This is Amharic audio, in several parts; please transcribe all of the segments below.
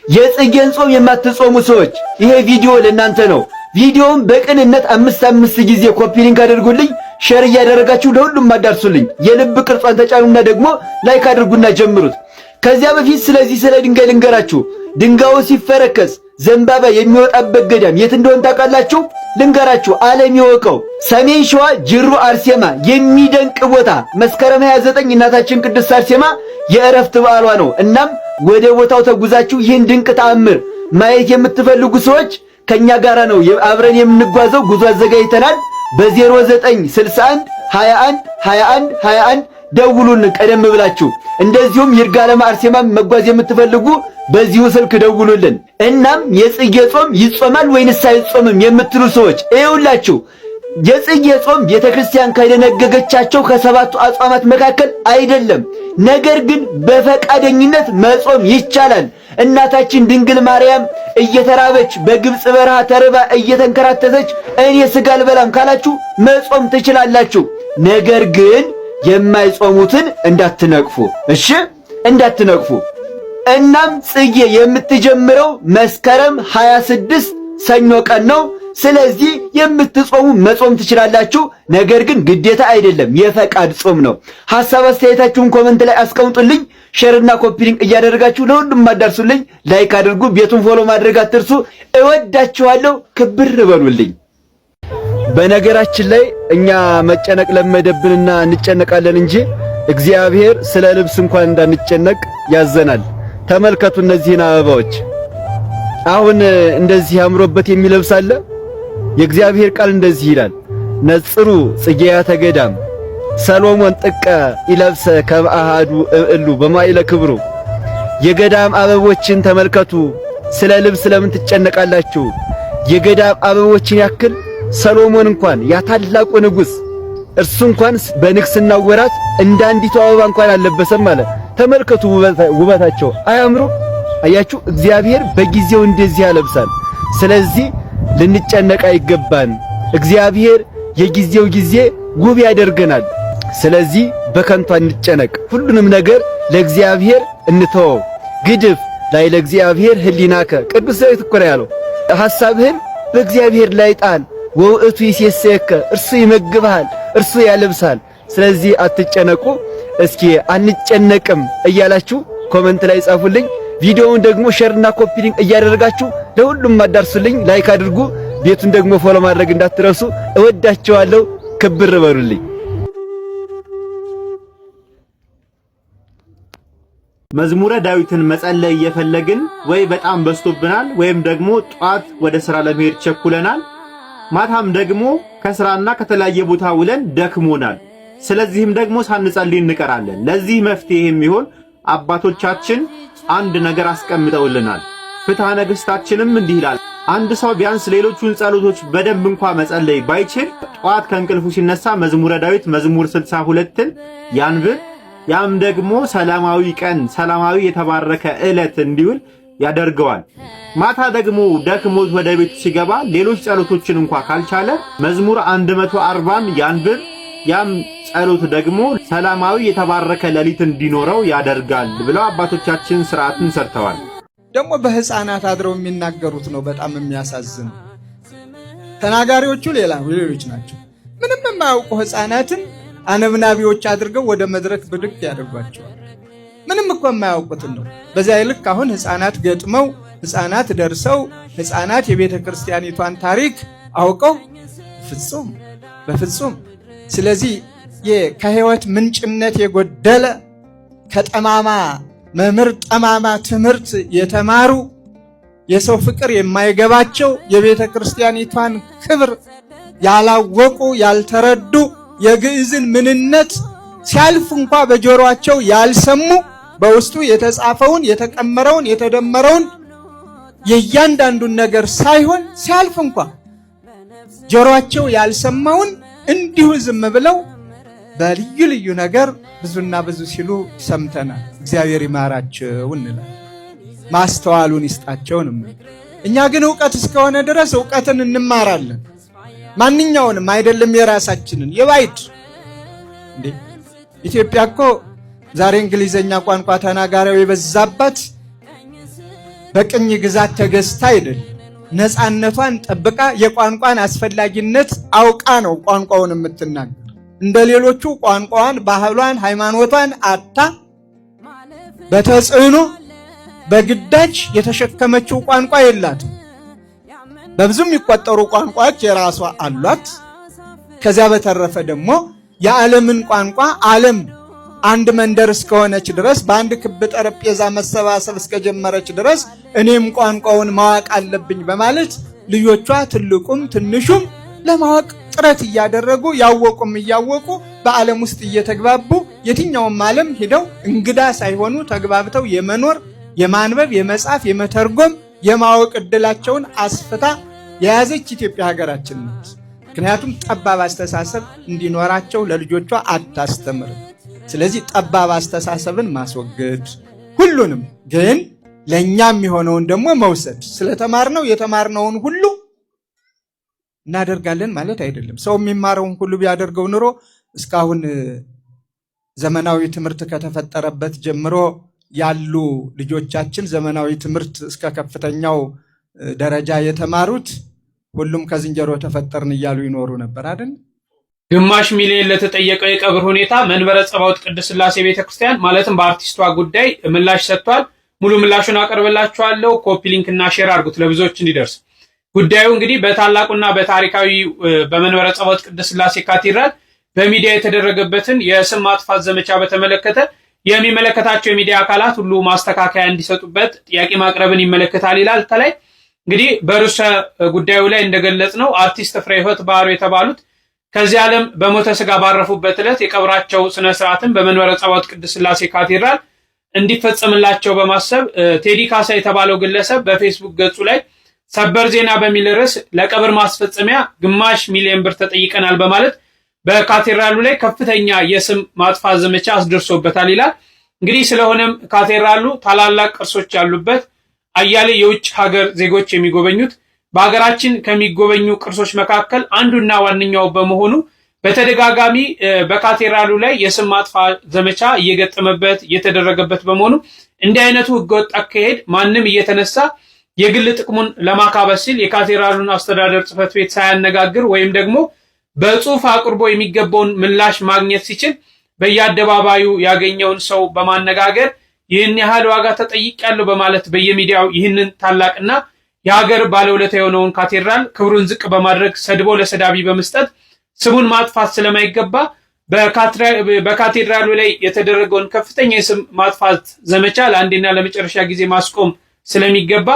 የጽጌን ጾም የማትጾሙ ሰዎች ይሄ ቪዲዮ ለእናንተ ነው። ቪዲዮውን በቅንነት 5 ጊዜ ኮፒ ሊንክ አድርጉልኝ፣ ሼር እያደረጋችሁ ለሁሉም አዳርሱልኝ። የልብ ቅርጿን ተጫኑና ደግሞ ላይክ አድርጉና ጀምሩት። ከዚያ በፊት ስለ ድንጋይ ልንገራችሁ። ድንጋዩ ሲፈረከስ ዘንባባ የሚወጣበት ገዳም የት እንደሆነ ታውቃላችሁ? ልንገራችሁ፣ ዓለም ይወቀው። ሰሜን ሸዋ ጅሩ አርሴማ የሚደንቅ ቦታ። መስከረም 29 እናታችን ቅድስት አርሴማ የእረፍት በዓሏ ነው። እናም ወደ ቦታው ተጉዛችሁ ይህን ድንቅ ተአምር ማየት የምትፈልጉ ሰዎች ከኛ ጋር ነው አብረን የምንጓዘው። ጉዞ አዘጋጅተናል። በ0961 21 21 21 ደውሉን ቀደም ብላችሁ። እንደዚሁም ይርጋለም አርሴማ መጓዝ የምትፈልጉ በዚሁ ስልክ ደውሉልን። እናም የጽጌ ጾም ይጾማል ወይንስ አይጾምም የምትሉ ሰዎች ይኸውላችሁ፣ የጽጌ ጾም ቤተክርስቲያን ከደነገገቻቸው ከሰባቱ አጽዋማት መካከል አይደለም። ነገር ግን በፈቃደኝነት መጾም ይቻላል። እናታችን ድንግል ማርያም እየተራበች በግብጽ በረሃ ተርባ እየተንከራተተች እኔ ስጋ አልበላም ካላችሁ መጾም ትችላላችሁ። ነገር ግን የማይጾሙትን እንዳትነቅፉ፣ እሺ? እንዳትነቅፉ። እናም ጽጌ የምትጀምረው መስከረም 26 ሰኞ ቀን ነው። ስለዚህ የምትጾሙ መጾም ትችላላችሁ። ነገር ግን ግዴታ አይደለም፣ የፈቃድ ጾም ነው። ሐሳብ አስተያየታችሁን ኮሜንት ላይ አስቀምጡልኝ። ሼርና ኮፒ ሊንክ እያደረጋችሁ ለሁሉም አዳርሱልኝ። ላይክ አድርጉ፣ ቤቱን ፎሎ ማድረግ አትርሱ። እወዳችኋለሁ። ክብር በሉልኝ። በነገራችን ላይ እኛ መጨነቅ ለመደብንና እንጨነቃለን እንጂ እግዚአብሔር ስለ ልብስ እንኳን እንዳንጨነቅ ያዘናል። ተመልከቱ እነዚህን አበባዎች። አሁን እንደዚህ አምሮበት የሚለብስ አለ? የእግዚአብሔር ቃል እንደዚህ ይላል፣ ነጽሩ ጽጌያተ ገዳም ሰሎሞን ጥቀ ይለብሰ ከበአሃዱ እሉ በማይለ ክብሩ። የገዳም አበቦችን ተመልከቱ። ስለ ልብስ ለምን ትጨነቃላችሁ? የገዳም አበቦችን ያክል ሰሎሞን እንኳን ያታላቁ ንጉሥ እርሱ እንኳን በንግስናው ወራት እንዳንዲቱ አበባ እንኳን አልለበሰም ማለት። ተመልከቱ ውበታቸው፣ አያምሩ? አያችሁ፣ እግዚአብሔር በጊዜው እንደዚህ ያለብሳል። ስለዚህ ልንጨነቅ አይገባን። እግዚአብሔር የጊዜው ጊዜ ውብ ያደርገናል። ስለዚህ በከንቱ አንጨነቅ። ሁሉንም ነገር ለእግዚአብሔር እንተወው። ግድፍ ላይ ለእግዚአብሔር ህሊናከ፣ ቅዱስ ዳዊት እኮ ነው ያለው። ሐሳብህን በእግዚአብሔር ላይ ጣል፣ ወውእቱ ይሴሰየከ፣ እርሱ ይመግብሃል፣ እርሱ ያለብሳል። ስለዚህ አትጨነቁ። እስኪ አንጨነቅም እያላችሁ ኮሜንት ላይ ጻፉልኝ። ቪዲዮውን ደግሞ ሼርና ኮፒ ሊንክ እያደረጋችሁ ለሁሉም አዳርሱልኝ። ላይክ አድርጉ። ቤቱን ደግሞ ፎሎ ማድረግ እንዳትረሱ። እወዳችኋለሁ። ክብር በሉልኝ። መዝሙረ ዳዊትን መጸለይ እየፈለግን ወይ በጣም በዝቶብናል ወይም ደግሞ ጧት ወደ ሥራ ለመሄድ ቸኩለናል፣ ማታም ደግሞ ከሥራና ከተለያየ ቦታ ውለን ደክሞናል። ስለዚህም ደግሞ ሳንጸልይ እንቀራለን። ለዚህ መፍትሄ የሚሆን አባቶቻችን አንድ ነገር አስቀምጠውልናል። ፍትሐ ነገሥታችንም እንዲህ ይላል፣ አንድ ሰው ቢያንስ ሌሎቹን ጸሎቶች በደንብ እንኳን መጸለይ ባይችል ጧት ከእንቅልፉ ሲነሳ መዝሙረ ዳዊት መዝሙር 62ን ያንብብ። ያም ደግሞ ሰላማዊ ቀን፣ ሰላማዊ የተባረከ ዕለት እንዲውል ያደርገዋል። ማታ ደግሞ ደክሞት ወደ ቤቱ ሲገባ ሌሎች ጸሎቶችን እንኳን ካልቻለ መዝሙር 140ን ያንብብ። ያም ጸሎት ደግሞ ሰላማዊ የተባረከ ሌሊት እንዲኖረው ያደርጋል ብለው አባቶቻችን ሥርዓትን ሰርተዋል። ደግሞ በሕፃናት አድረው የሚናገሩት ነው በጣም የሚያሳዝን። ተናጋሪዎቹ ሌሎች ናቸው። ምንም የማያውቁ ሕፃናትን አነብናቢዎች አድርገው ወደ መድረክ ብድግ ያደርጓቸዋል። ምንም እኮ የማያውቁትን ነው። በዚያ ልክ አሁን ሕፃናት ገጥመው፣ ሕፃናት ደርሰው፣ ሕፃናት የቤተ ክርስቲያኒቷን ታሪክ አውቀው በፍጹም ስለዚህ ከሕይወት ምንጭነት የጎደለ ከጠማማ መምህር ጠማማ ትምህርት የተማሩ የሰው ፍቅር የማይገባቸው የቤተ ክርስቲያኒቷን ክብር ያላወቁ ያልተረዱ የግዕዝን ምንነት ሲያልፍ እንኳ በጆሮአቸው ያልሰሙ በውስጡ የተጻፈውን የተቀመረውን የተደመረውን የእያንዳንዱን ነገር ሳይሆን ሲያልፍ እንኳ ጆሮአቸው ያልሰማውን እንዲሁ ዝም ብለው በልዩ ልዩ ነገር ብዙና ብዙ ሲሉ ሰምተናል። እግዚአብሔር ይማራቸው እንላለን። ማስተዋሉን ይስጣቸው እንላለን። እኛ ግን ዕውቀት እስከሆነ ድረስ ዕውቀትን እንማራለን። ማንኛውንም አይደለም የራሳችንን የባይድ እንዴ ኢትዮጵያ እኮ ዛሬ እንግሊዘኛ ቋንቋ ተናጋሪው የበዛባት በቅኝ ግዛት ተገዝታ አይደለም። ነፃነቷን ጠብቃ የቋንቋን አስፈላጊነት አውቃ ነው ቋንቋውን የምትናገር። እንደ ሌሎቹ ቋንቋዋን፣ ባህሏን፣ ሃይማኖቷን አታ በተጽዕኖ በግዳጅ የተሸከመችው ቋንቋ የላትም። በብዙ የሚቆጠሩ ቋንቋዎች የራሷ አሏት። ከዚያ በተረፈ ደግሞ የዓለምን ቋንቋ ዓለም አንድ መንደር እስከሆነች ድረስ በአንድ ክብ ጠረጴዛ መሰባሰብ እስከጀመረች ድረስ እኔም ቋንቋውን ማወቅ አለብኝ በማለት ልጆቿ ትልቁም ትንሹም ለማወቅ ጥረት እያደረጉ ያወቁም እያወቁ በዓለም ውስጥ እየተግባቡ የትኛውም ዓለም ሄደው እንግዳ ሳይሆኑ ተግባብተው የመኖር የማንበብ የመጻፍ የመተርጎም የማወቅ ዕድላቸውን አስፍታ የያዘች ኢትዮጵያ ሀገራችን ናት። ምክንያቱም ጠባብ አስተሳሰብ እንዲኖራቸው ለልጆቿ አታስተምርም። ስለዚህ ጠባብ አስተሳሰብን ማስወገድ፣ ሁሉንም ግን ለእኛም የሆነውን ደግሞ መውሰድ። ስለተማርነው የተማርነውን ሁሉ እናደርጋለን ማለት አይደለም። ሰው የሚማረውን ሁሉ ቢያደርገው ኑሮ እስካሁን ዘመናዊ ትምህርት ከተፈጠረበት ጀምሮ ያሉ ልጆቻችን ዘመናዊ ትምህርት እስከ ከፍተኛው ደረጃ የተማሩት ሁሉም ከዝንጀሮ ተፈጠርን እያሉ ይኖሩ ነበር አይደል? ግማሽ ሚሊዮን ለተጠየቀው የቀብር ሁኔታ መንበረ ጸባዖት ቅድስት ሥላሴ ቤተክርስቲያን ማለትም በአርቲስቷ ጉዳይ ምላሽ ሰጥቷል። ሙሉ ምላሹን አቀርብላችኋለሁ። ኮፒ ሊንክ እና ሼር አድርጉት ለብዙዎች እንዲደርስ። ጉዳዩ እንግዲህ በታላቁና በታሪካዊ በመንበረ ጸባዖት ቅድስት ሥላሴ ካቴድራል በሚዲያ የተደረገበትን የስም ማጥፋት ዘመቻ በተመለከተ የሚመለከታቸው የሚዲያ አካላት ሁሉ ማስተካከያ እንዲሰጡበት ጥያቄ ማቅረብን ይመለከታል ይላል። ከላይ እንግዲህ በርዕሰ ጉዳዩ ላይ እንደገለጽ ነው አርቲስት ፍሬህይወት ባህሩ የተባሉት ከዚህ ዓለም በሞተ ስጋ ባረፉበት ዕለት የቀብራቸው ስነ ስርዓትን በመንበረ ጸባዖት ቅድስት ሥላሴ ካቴድራል እንዲፈጸምላቸው በማሰብ ቴዲ ካሳ የተባለው ግለሰብ በፌስቡክ ገጹ ላይ ሰበር ዜና በሚል ርዕስ ለቀብር ማስፈጸሚያ ግማሽ ሚሊዮን ብር ተጠይቀናል በማለት በካቴድራሉ ላይ ከፍተኛ የስም ማጥፋት ዘመቻ አስደርሶበታል ይላል። እንግዲህ ስለሆነም ካቴድራሉ ታላላቅ ቅርሶች ያሉበት አያሌ የውጭ ሀገር ዜጎች የሚጎበኙት በሀገራችን ከሚጎበኙ ቅርሶች መካከል አንዱና ዋነኛው በመሆኑ በተደጋጋሚ በካቴድራሉ ላይ የስም ማጥፋት ዘመቻ እየገጠመበት እየተደረገበት በመሆኑ እንዲህ አይነቱ ህገወጥ አካሄድ ማንም እየተነሳ የግል ጥቅሙን ለማካበስ ሲል የካቴድራሉን አስተዳደር ጽሕፈት ቤት ሳያነጋግር ወይም ደግሞ በጽሁፍ አቅርቦ የሚገባውን ምላሽ ማግኘት ሲችል በየአደባባዩ ያገኘውን ሰው በማነጋገር ይህን ያህል ዋጋ ተጠይቄያለሁ በማለት በየሚዲያው ይህንን ታላቅና የሀገር ባለውለታ የሆነውን ካቴድራል ክብሩን ዝቅ በማድረግ ሰድቦ ለሰዳቢ በመስጠት ስሙን ማጥፋት ስለማይገባ በካቴድራሉ ላይ የተደረገውን ከፍተኛ የስም ማጥፋት ዘመቻ ለአንዴና ለመጨረሻ ጊዜ ማስቆም ስለሚገባ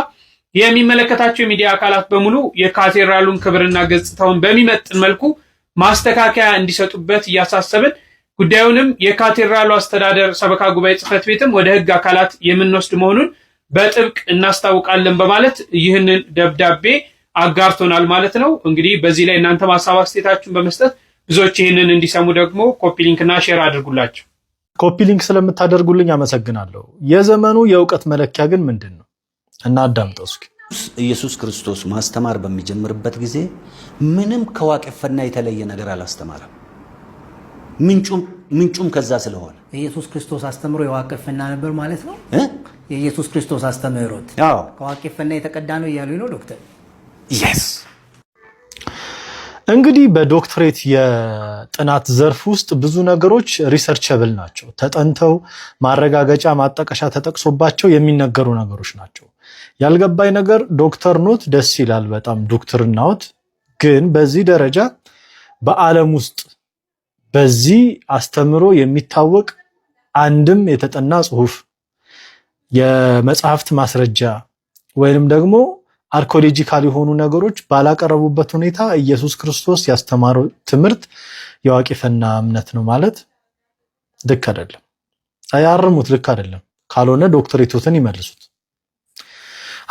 የሚመለከታቸው የሚዲያ አካላት በሙሉ የካቴድራሉን ክብርና ገጽታውን በሚመጥን መልኩ ማስተካከያ እንዲሰጡበት እያሳሰብን ጉዳዩንም የካቴድራሉ አስተዳደር ሰበካ ጉባኤ ጽሕፈት ቤትም ወደ ህግ አካላት የምንወስድ መሆኑን በጥብቅ እናስታውቃለን በማለት ይህንን ደብዳቤ አጋርቶናል ማለት ነው። እንግዲህ በዚህ ላይ እናንተ ሀሳብ አስተያየታችሁን በመስጠት ብዙዎች ይህንን እንዲሰሙ ደግሞ ኮፒ ሊንክ እና ሼር አድርጉላቸው። ኮፒ ሊንክ ስለምታደርጉልኝ አመሰግናለሁ። የዘመኑ የእውቀት መለኪያ ግን ምንድን ነው? እና አዳምጠው እስኪ። ኢየሱስ ክርስቶስ ማስተማር በሚጀምርበት ጊዜ ምንም ከዋቄፈና የተለየ ነገር አላስተማረም። ምንጩም ከዛ ስለሆነ ኢየሱስ ክርስቶስ አስተምሮ የዋቄፈና ነበር ማለት ነው። የኢየሱስ ክርስቶስ አስተምህሮት ከዋቄፈና የተቀዳ ነው እያሉ ነው ዶክተር። yes እንግዲህ በዶክትሬት የጥናት ዘርፍ ውስጥ ብዙ ነገሮች ሪሰርቸብል ናቸው። ተጠንተው ማረጋገጫ ማጣቀሻ ተጠቅሶባቸው የሚነገሩ ነገሮች ናቸው። ያልገባኝ ነገር ዶክተር ኖት፣ ደስ ይላል በጣም ዶክተርናዎት፣ ግን በዚህ ደረጃ በዓለም ውስጥ በዚህ አስተምሮ የሚታወቅ አንድም የተጠና ጽሁፍ የመጽሐፍት ማስረጃ ወይንም ደግሞ አርኮሎጂካል የሆኑ ነገሮች ባላቀረቡበት ሁኔታ ኢየሱስ ክርስቶስ ያስተማረው ትምህርት የዋቄፈና እምነት ነው ማለት ልክ አይደለም። አያርሙት፣ ልክ አይደለም። ካልሆነ ዶክተሬቶትን ይመልሱት።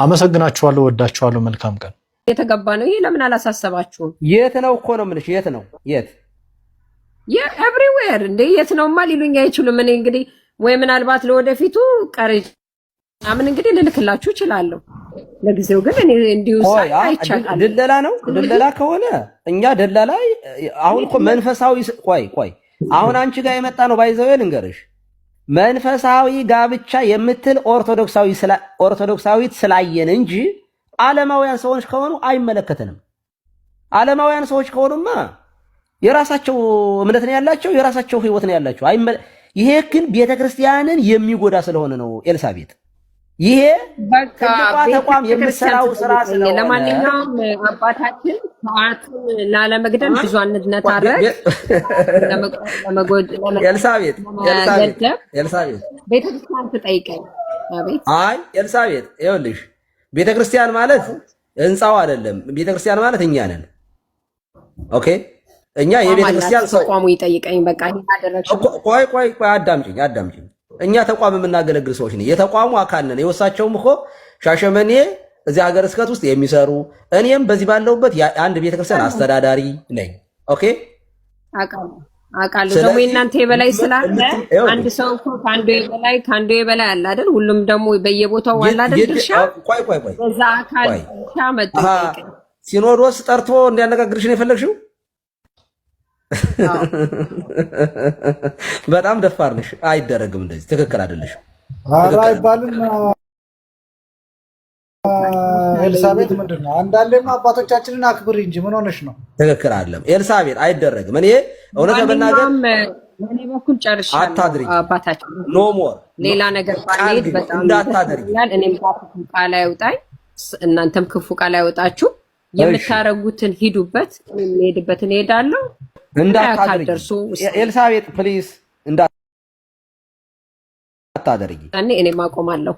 አመሰግናችኋለሁ፣ ወዳችኋለሁ። መልካም ቀን። የተገባ ነው። ይሄ ለምን አላሳሰባችሁም? የት ነው እኮ ነው የምልሽ። የት ነው? የት ኤቭሪዌር እንደ የት ነውማ ሊሉኝ አይችሉም። እኔ እንግዲህ ወይ ምናልባት ለወደፊቱ ቀርጭ ምን እንግዲህ ልልክላችሁ እችላለሁ። ለጊዜው ግን እኔ እንዲሁ አይቻልም። ድለላ ነው። ድለላ ከሆነ እኛ ደላላ አሁን እኮ መንፈሳዊ ቆይ አሁን አንቺ ጋር የመጣ ነው ባይዘው ልንገርሽ፣ መንፈሳዊ ጋብቻ የምትል ኦርቶዶክሳዊት ስላየን እንጂ ዓለማውያን ሰዎች ከሆኑ አይመለከተንም። ዓለማውያን ሰዎች ከሆኑማ የራሳቸው እምነት ነው ያላቸው፣ የራሳቸው ህይወት ነው ያላቸው። ይሄ ግን ቤተክርስቲያንን የሚጎዳ ስለሆነ ነው ኤልሳቤጥ። ይሄ ትልቋ ተቋም የምትሰራው ስራ ስለሆነ ለማንኛውም አባታችን ሰዓቱን ላለመግደል ብዙ አንድነታረግ ኤልሳቤጥ ቤተክርስቲያን ትጠይቀኝ። አቤት። አይ ኤልሳቤጥ ይኸውልሽ ቤተክርስቲያን ማለት ህንፃው አይደለም። ቤተክርስቲያን ማለት እኛ ነን። ኦኬ እኛ የቤተክርስቲያን ሰው ተቋሙ ይጠይቀኝ። በቃ ቆይ አዳምጪኝ። እኛ ተቋም የምናገለግል ሰዎች ነን። የተቋሙ አካል ነን። የወሳቸውም እኮ ሻሸመኔ እዚህ ሀገረ ስብከት ውስጥ የሚሰሩ እኔም በዚህ ባለውበት አንድ ቤተክርስቲያን አስተዳዳሪ ነኝ። ኦኬ አቃሉ ደግሞ እናንተ የበላይ ስላለ አንድ ሰው እኮ ከአንዱ የበላይ አለ አይደል? ሁሉም ደግሞ በየቦታው አለ አይደል? ድርሻ ቆይ በዛ አካል ድርሻ መጥቶ ይጠይቀኝ። ሲኖዶስ ጠርቶ እንዲያነጋግርሽ ነው የፈለግሽው? በጣም ደፋር ነሽ። አይደረግም፣ እንደዚህ ትክክል አይደለሽም። አይባልም። ኤልሳቤጥ ምንድን ነው? አንዳንዴማ አባቶቻችንን አክብሪ እንጂ ምን ሆነሽ ነው? ትክክል አይደለም ኤልሳቤጥ፣ አይደረግም። እኔ እውነት ለመናገር እኔ በኩል ጨርሻለሁ። አታድርጊ። አባታችን ኖ ሞር ሌላ ነገር ባልሄድ በጣም እንዳታደርጊያል። እኔም ክፉ ቃል አይውጣኝ፣ እናንተም ክፉ ቃል አይወጣችሁ። የምታረጉትን ሂዱበት፣ የምሄድበትን እሄዳለሁ። እንዳታደርሱ ኤልሳቤጥ ፕሊዝ፣ እንዳታደርጊ። እኔም አቆማለሁ።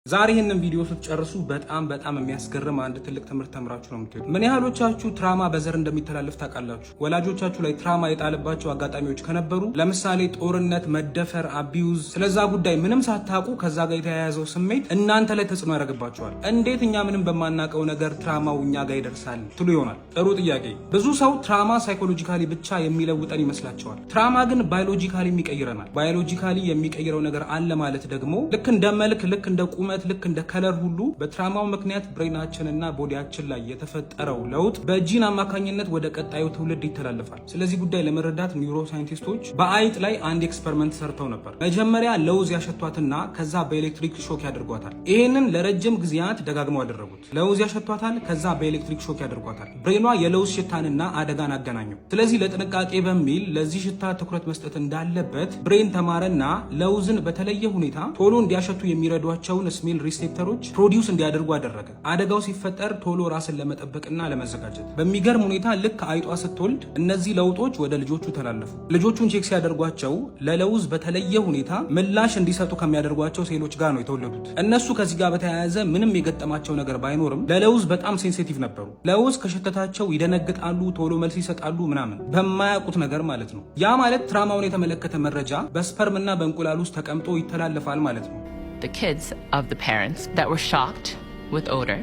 ዛሬ ይህንን ቪዲዮ ስትጨርሱ በጣም የሚያስገርም አንድ ትልቅ ትምህርት ተምራችሁ ነው የምትሄዱ። ምን ያህሎቻችሁ ትራማ በዘር እንደሚተላለፍ ታውቃላችሁ? ወላጆቻችሁ ላይ ትራማ የጣለባቸው አጋጣሚዎች ከነበሩ ለምሳሌ ጦርነት፣ መደፈር፣ አቢዩዝ፣ ስለዛ ጉዳይ ምንም ሳታውቁ ከዛ ጋር የተያያዘው ስሜት እናንተ ላይ ተጽዕኖ ያደርግባችኋል። እንዴት እኛ ምንም በማናውቀው ነገር ትራማው እኛ ጋር ይደርሳል ትሉ ይሆናል። ጥሩ ጥያቄ። ብዙ ሰው ትራማ ሳይኮሎጂካሊ ብቻ የሚለውጠን ይመስላቸዋል። ትራማ ግን ባዮሎጂካሊ ይቀይረናል። ባዮሎጂካሊ የሚቀይረው ነገር አለ ማለት ደግሞ ልክ እንደ መልክ፣ ልክ እንደ ቁመት፣ ልክ እንደ ከለር ሁሉ በትራማው ምክንያት ብሬናችንና ቦዲያችን ላይ የተፈጠረው ለውጥ በጂን አማካኝነት ወደ ቀጣዩ ትውልድ ይተላለፋል። ስለዚህ ጉዳይ ለመረዳት ኒውሮ ሳይንቲስቶች በአይጥ ላይ አንድ ኤክስፐሪመንት ሰርተው ነበር። መጀመሪያ ለውዝ ያሸቷትና ከዛ በኤሌክትሪክ ሾክ ያደርጓታል። ይሄንን ለረጅም ጊዜያት ደጋግመው ያደረጉት። ለውዝ ያሸቷታል፣ ከዛ በኤሌክትሪክ ሾክ ያደርጓታል። ብሬኗ የለውዝ ሽታንና አደጋን አገናኘው። ስለዚህ ለጥንቃቄ በሚል ለዚህ ሽታ ትኩረት መስጠት እንዳለበት ብሬን ተማረና ለውዝን በተለየ ሁኔታ ቶሎ እንዲያሸቱ የሚረዷቸውን ስሜል ሪሴፕተሮች ፕሮዲውስ እንዲያደርጉ አደረገ። አደጋው ሲፈጠር ቶሎ ራስን ለመጠበቅና ለመዘጋጀት። በሚገርም ሁኔታ ልክ አይጧ ስትወልድ እነዚህ ለውጦች ወደ ልጆቹ ተላለፉ። ልጆቹን ቼክ ሲያደርጓቸው ለለውዝ በተለየ ሁኔታ ምላሽ እንዲሰጡ ከሚያደርጓቸው ሴሎች ጋር ነው የተወለዱት። እነሱ ከዚህ ጋር በተያያዘ ምንም የገጠማቸው ነገር ባይኖርም ለለውዝ በጣም ሴንሲቲቭ ነበሩ። ለውዝ ከሸተታቸው ይደነግጣሉ፣ ቶሎ መልስ ይሰጣሉ፣ ምናምን በማያውቁት ነገር ማለት ነው። ያ ማለት ትራማውን የተመለከተ መረጃ በስፐርምና በእንቁላል ውስጥ ተቀምጦ ይተላለፋል ማለት ነው። The kids of the parents that were shocked with odor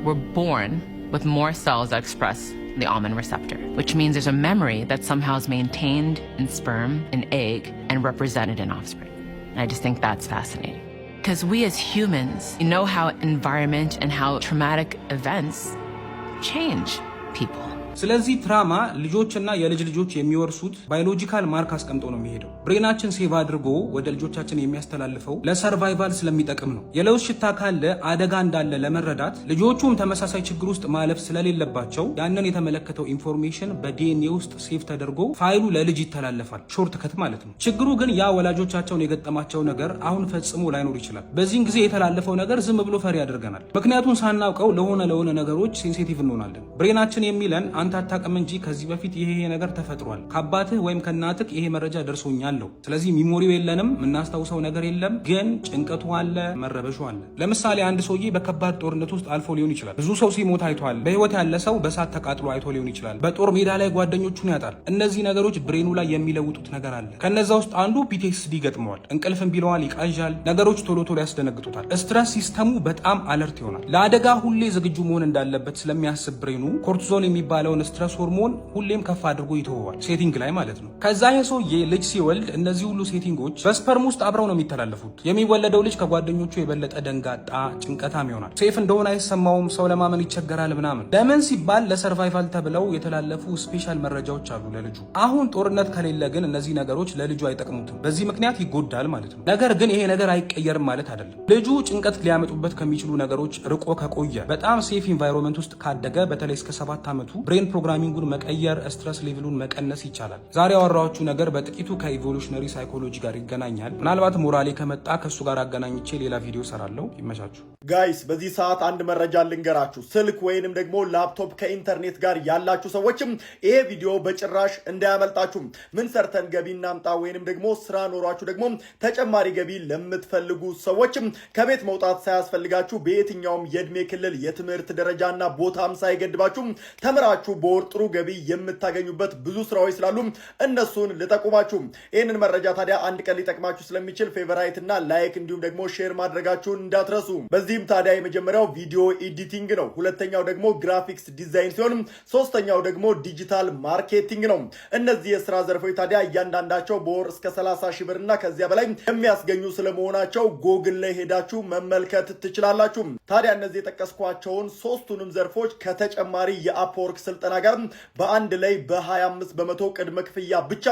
were born with more cells that express the almond receptor, which means there's a memory that somehow is maintained in sperm, in egg, and represented in offspring. And I just think that's fascinating. Because we as humans know how environment and how traumatic events change people. ስለዚህ ትራማ ልጆችና የልጅ ልጆች የሚወርሱት ባዮሎጂካል ማርክ አስቀምጦ ነው የሚሄደው። ብሬናችን ሴቭ አድርጎ ወደ ልጆቻችን የሚያስተላልፈው ለሰርቫይቫል ስለሚጠቅም ነው። የለውዝ ሽታ ካለ አደጋ እንዳለ ለመረዳት ልጆቹም ተመሳሳይ ችግር ውስጥ ማለፍ ስለሌለባቸው ያንን የተመለከተው ኢንፎርሜሽን በዲኤንኤ ውስጥ ሴቭ ተደርጎ ፋይሉ ለልጅ ይተላለፋል። ሾርት ከት ማለት ነው። ችግሩ ግን ያ ወላጆቻቸውን የገጠማቸው ነገር አሁን ፈጽሞ ላይኖር ይችላል። በዚህን ጊዜ የተላለፈው ነገር ዝም ብሎ ፈሪ ያደርገናል። ምክንያቱም ሳናውቀው ለሆነ ነገሮች ሴንሲቲቭ እንሆናለን። ብሬናችን የሚለን አንተ አታውቅም እንጂ ከዚህ በፊት ይሄ ነገር ተፈጥሯል፣ ከአባትህ ወይም ከእናትህ ይሄ መረጃ ደርሶኛል። ስለዚህ ሚሞሪው የለንም፣ የምናስታውሰው ነገር የለም፣ ግን ጭንቀቱ አለ፣ መረበሹ አለ። ለምሳሌ አንድ ሰውዬ በከባድ ጦርነት ውስጥ አልፎ ሊሆን ይችላል። ብዙ ሰው ሲሞት አይቷል። በህይወት ያለ ሰው በሳት ተቃጥሎ አይቶ ሊሆን ይችላል። በጦር ሜዳ ላይ ጓደኞቹን ያጣል። እነዚህ ነገሮች ብሬኑ ላይ የሚለውጡት ነገር አለ። ከነዛ ውስጥ አንዱ ፒቲኤስዲ ይገጥመዋል። እንቅልፍም ቢለዋል፣ ይቃዣል፣ ነገሮች ቶሎ ያስደነግጡታል። ስትረስ ሲስተሙ በጣም አለርት ይሆናል። ለአደጋ ሁሌ ዝግጁ መሆን እንዳለበት ስለሚያስብ ብሬኑ ኮርቲዞል የሚባለው ያለውን ስትረስ ሆርሞን ሁሌም ከፍ አድርጎ ይተወዋል፣ ሴቲንግ ላይ ማለት ነው። ከዛ ይሄ ሰውዬ ልጅ ሲወልድ እነዚህ ሁሉ ሴቲንጎች በስፐርም ውስጥ አብረው ነው የሚተላለፉት። የሚወለደው ልጅ ከጓደኞቹ የበለጠ ደንጋጣ፣ ጭንቀታም ይሆናል። ሴፍ እንደሆነ አይሰማውም፣ ሰው ለማመን ይቸገራል ምናምን። ለምን ሲባል ለሰርቫይቫል ተብለው የተላለፉ ስፔሻል መረጃዎች አሉ ለልጁ። አሁን ጦርነት ከሌለ ግን እነዚህ ነገሮች ለልጁ አይጠቅሙትም። በዚህ ምክንያት ይጎዳል ማለት ነው። ነገር ግን ይሄ ነገር አይቀየርም ማለት አይደለም። ልጁ ጭንቀት ሊያመጡበት ከሚችሉ ነገሮች ርቆ ከቆየ፣ በጣም ሴፍ ኢንቫይሮንመንት ውስጥ ካደገ፣ በተለይ እስከ 7 ዓመቱ ብሬን ፕሮግራሚንጉን መቀየር፣ ስትረስ ሌቭሉን መቀነስ ይቻላል። ዛሬ ያወራኋችሁ ነገር በጥቂቱ ከኢቮሉሽነሪ ሳይኮሎጂ ጋር ይገናኛል። ምናልባት ሞራሌ ከመጣ ከሱ ጋር አገናኝቼ ሌላ ቪዲዮ ሰራለሁ። ይመቻችሁ ጋይስ። በዚህ ሰዓት አንድ መረጃ ልንገራችሁ። ስልክ ወይንም ደግሞ ላፕቶፕ ከኢንተርኔት ጋር ያላችሁ ሰዎችም ይሄ ቪዲዮ በጭራሽ እንዳያመልጣችሁ። ምን ሰርተን ገቢ እናምጣ ወይንም ደግሞ ስራ ኖሯችሁ ደግሞ ተጨማሪ ገቢ ለምትፈልጉ ሰዎችም ከቤት መውጣት ሳያስፈልጋችሁ በየትኛውም የእድሜ ክልል የትምህርት ደረጃና ቦታም ሳይገድባችሁ ተምራችሁ በወር ጥሩ ገቢ የምታገኙበት ብዙ ስራዎች ስላሉ እነሱን ልጠቁማችሁ። ይህንን መረጃ ታዲያ አንድ ቀን ሊጠቅማችሁ ስለሚችል ፌቨራይት እና ላይክ እንዲሁም ደግሞ ሼር ማድረጋችሁን እንዳትረሱ። በዚህም ታዲያ የመጀመሪያው ቪዲዮ ኤዲቲንግ ነው። ሁለተኛው ደግሞ ግራፊክስ ዲዛይን ሲሆን ሶስተኛው ደግሞ ዲጂታል ማርኬቲንግ ነው። እነዚህ የስራ ዘርፎች ታዲያ እያንዳንዳቸው በወር እስከ 30 ሺህ ብርና ከዚያ በላይ የሚያስገኙ ስለመሆናቸው ጎግል ላይ ሄዳችሁ መመልከት ትችላላችሁ። ታዲያ እነዚህ የጠቀስኳቸውን ሶስቱንም ዘርፎች ከተጨማሪ የአፕወርክ ስልጠና ጋር በአንድ ላይ በ25 በመቶ ቅድመ ክፍያ ብቻ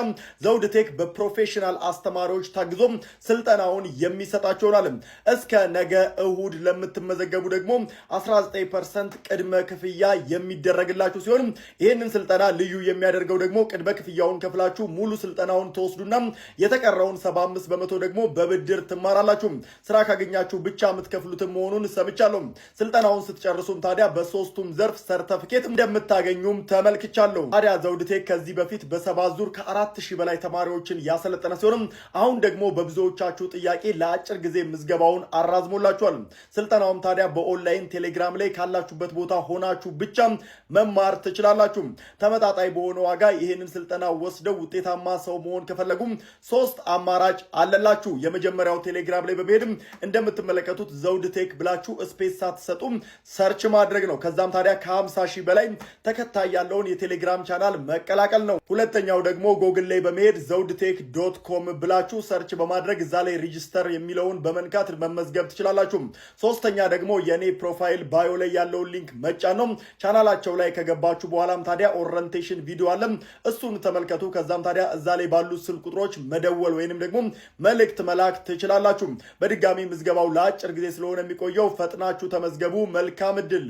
ዘውድ ቴክ በፕሮፌሽናል አስተማሪዎች ታግዞ ስልጠናውን የሚሰጣቸው ይሆናል። እስከ ነገ እሁድ ለምትመዘገቡ ደግሞ 19% ቅድመ ክፍያ የሚደረግላችሁ ሲሆን ይህንን ስልጠና ልዩ የሚያደርገው ደግሞ ቅድመ ክፍያውን ከፍላችሁ ሙሉ ስልጠናውን ተወስዱና የተቀረውን 75 በመቶ ደግሞ በብድር ትማራላችሁ። ስራ ካገኛችሁ ብቻ የምትከፍሉትን መሆኑን ሰምቻለሁ። ስልጠናውን ስትጨርሱም ታዲያ በሶስቱም ዘርፍ ሰርተፊኬት እንደምታገኙም ተመልክቻለሁ። ታዲያ ዘውድ ቴክ ከዚህ በፊት በ7 ዙር ከ4000 በላይ ተማሪዎችን ያሰለጠነ ሲሆን አሁን ደግሞ በብዙዎቻችሁ ጥያቄ ለአጭር ጊዜ ምዝገባውን አራዝሞላችኋል። ስልጠናውም ታዲያ በኦንላይን ቴሌግራም ላይ ካላችሁበት ቦታ ሆናችሁ ብቻ መማር ትችላላችሁ። ተመጣጣኝ በሆነ ዋጋ ይህንን ስልጠና ወስደው ውጤታማ ሰው መሆን ከፈለጉም 3 አማራጭ አለላችሁ። የመጀመሪያው ቴሌግራም ላይ በመሄድም እንደምትመለከቱት ዘውድ ቴክ ብላችሁ ስፔስ ሳትሰጡ ሰርች ማድረግ ነው። ከዛም ታዲያ ከ50 ሺህ በላይ ተከታይ ያለውን የቴሌግራም ቻናል መቀላቀል ነው። ሁለተኛው ደግሞ ጎግል ላይ በመሄድ zawdtech.com ብላችሁ ሰርች በማድረግ እዛ ላይ ሬጂስተር የሚለውን በመንካት መመዝገብ ትችላላችሁ። ሶስተኛ ደግሞ የኔ ፕሮፋይል ባዮ ላይ ያለውን ሊንክ መጫን ነው። ቻናላቸው ላይ ከገባችሁ በኋላም ታዲያ ኦሪየንቴሽን ቪዲዮ አለ፣ እሱን ተመልከቱ። ከዛም ታዲያ እዛ ላይ ባሉት ስልክ ቁጥሮች መደወል ወይንም ደግሞ መልእክት መላክ ትችላላችሁ። በድጋሚ ምዝገባው ለአጭር ጊዜ ስለሆነ የሚቆየው ፈጥናችሁ ተመዝገቡ። መልካም እድል።